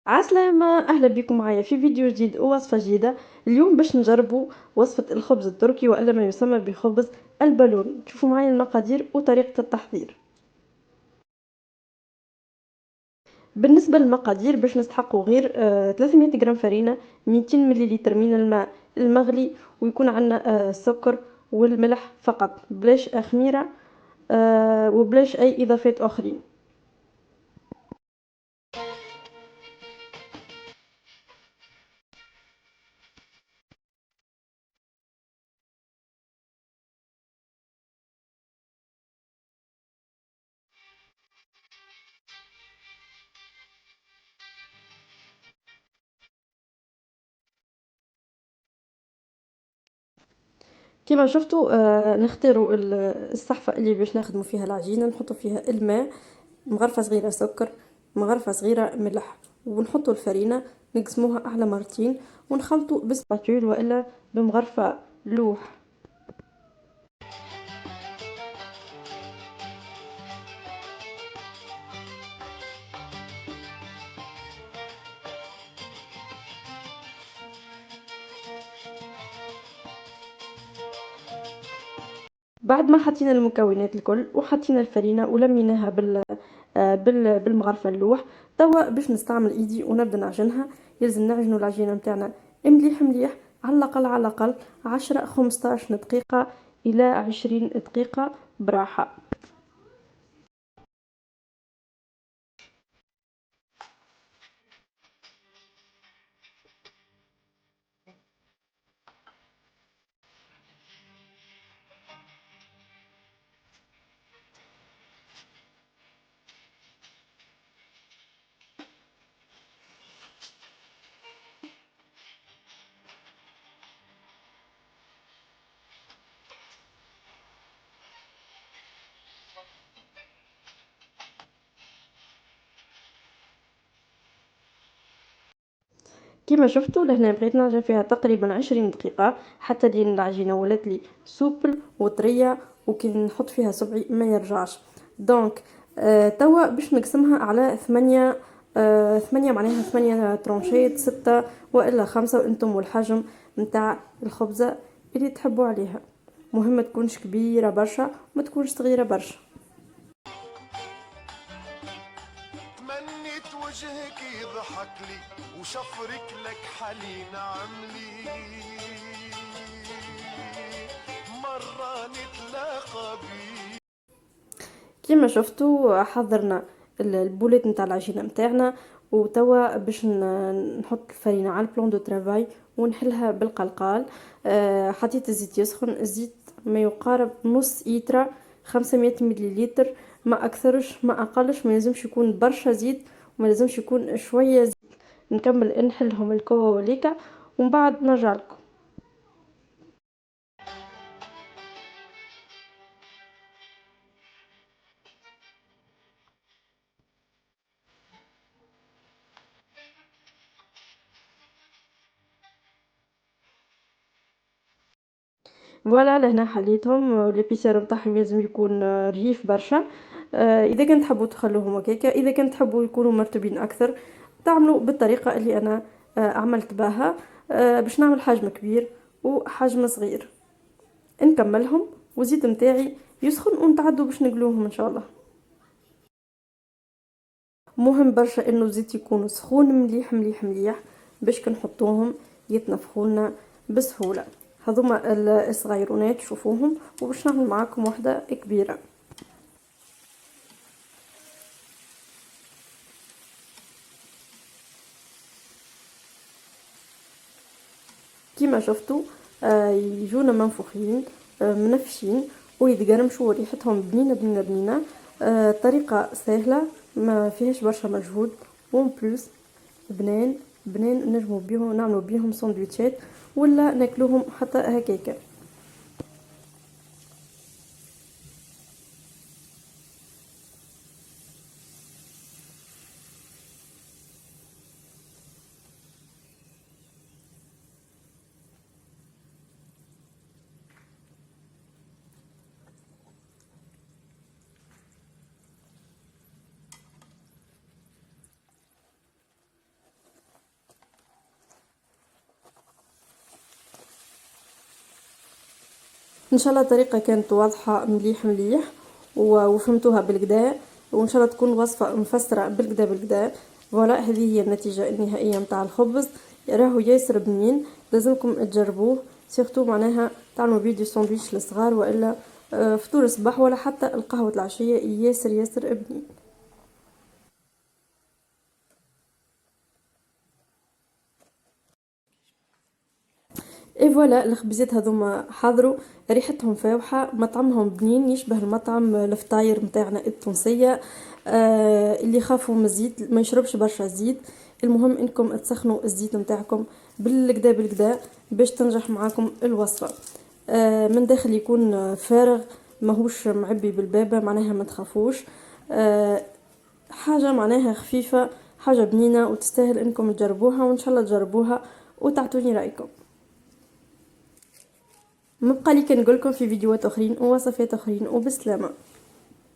عسلامة، أهلا بكم معايا في فيديو جديد ووصفة جديدة. اليوم باش نجربوا وصفة الخبز التركي وإلا ما يسمى بخبز البالون. شوفوا معايا المقادير وطريقة التحضير. بالنسبة للمقادير باش نستحقوا غير 300 غرام فرينة، 200 مليلتر من الماء المغلي، ويكون عندنا السكر والملح فقط بلاش خميرة وبلاش أي إضافات أخرين. كما شفتوا نختاروا الصحفة اللي باش نخدموا فيها العجينة، نحطوا فيها الماء، مغرفة صغيرة سكر، مغرفة صغيرة ملح، ونحطوا الفرينة نقسموها على مرتين ونخلطوا بسباتول والا بمغرفة لوح. بعد ما حطينا المكونات الكل وحطينا الفرينة ولميناها بالمغرفة اللوح، توا باش نستعمل ايدي ونبدا نعجنها. يلزم نعجنوا العجينة متاعنا مليح مليح، على الأقل 10-15 دقيقة إلى 20 دقيقة براحة. كيما شفتوا لهنا بغيت نعجن فيها تقريبا 20 دقيقة حتى لين العجينة ولات لي سوبل وطرية، وكي نحط فيها صبعي ما يرجعش. دونك توا باش نقسمها على 8، 8 معناها 8 ترونشيت، 6 والا 5، وانتم والحجم نتاع الخبزة اللي تحبوا عليها. مهم ما تكونش كبيرة برشا ما تكونش صغيرة برشا. تمنيت وجهك يضحك لي وشفرك لك حنين عملي مرة نتلاقى بي. كيما شفتوا حضرنا البولات نتاع العجينه نتاعنا، وتوا باش نحط الفرينه على البلون دو ترافاي ونحلها بالقلقال. حطيت الزيت يسخن، الزيت ما يقارب نص إيترا، 500 مليلتر، ما اكثرش ما اقلش، ما لازمش يكون برشا زيت وما لازمش يكون شويه زيت. نكمل نحلهم الكوليكا ومن بعد نرجع لكم. فوالا لهنا حليتهم، ليبيسير نتاعهم لازم يكون رهيف برشا. اذا كنت تحبوا تخلوهم هكاكا، اذا كنت تحبوا يكونوا مرتبين اكثر تعملوا بالطريقه اللي انا عملت بها. باش نعمل حجم كبير وحجم صغير، نكملهم وزيت متاعي يسخن ونتعدوا باش نقلوهم ان شاء الله. مهم برشا انه الزيت يكون سخون مليح مليح مليح باش كنحطوهم يتنفخوا لنا بسهوله. هذوما الصغيرونات شوفوهم، وباش نعمل معاكم واحده كبيره. كيما شفتوا يجونا منفوخين منفشين ويتقرمشوا وريحتهم بنينه بنينه بنينه. طريقه سهله ما فيهاش برشا مجهود، وون بلوس بنان بنان نجمو بيهم نعملو بيهم سندويتشات ولا ناكلوهم حتى هكاكا. ان شاء الله الطريقه كانت واضحه مليح مليح وفهمتوها بالكدا، وان شاء الله تكون وصفه مفسره بالكدا بالكدا. فوالا هذه هي النتيجه النهائيه نتاع الخبز، راهو ياسر بنين، لازمكم تجربوه سيرتو معناها تعملوا بيه دي ساندويتش للصغار والا فطور الصباح ولا حتى القهوه العشيه، ياسر ياسر بنين. اي فوالا الخبزات هذوما حضروا، ريحتهم فاوحه، مطعمهم بنين يشبه المطعم الفطاير متاعنا التونسيه. اللي خافوا من الزيت ما يشربش برشا زيت، المهم انكم تسخنوا الزيت متاعكم بالكدا بالكدا باش تنجح معاكم الوصفه. من داخل يكون فارغ ماهوش معبي بالبابه، معناها ما تخافوش. حاجه معناها خفيفه، حاجه بنينه وتستاهل انكم تجربوها، وان شاء الله تجربوها وتعطوني رايكم. مبقى لي كنقولكم في فيديوهات اخرين ووصفات اخرين، وبسلامه.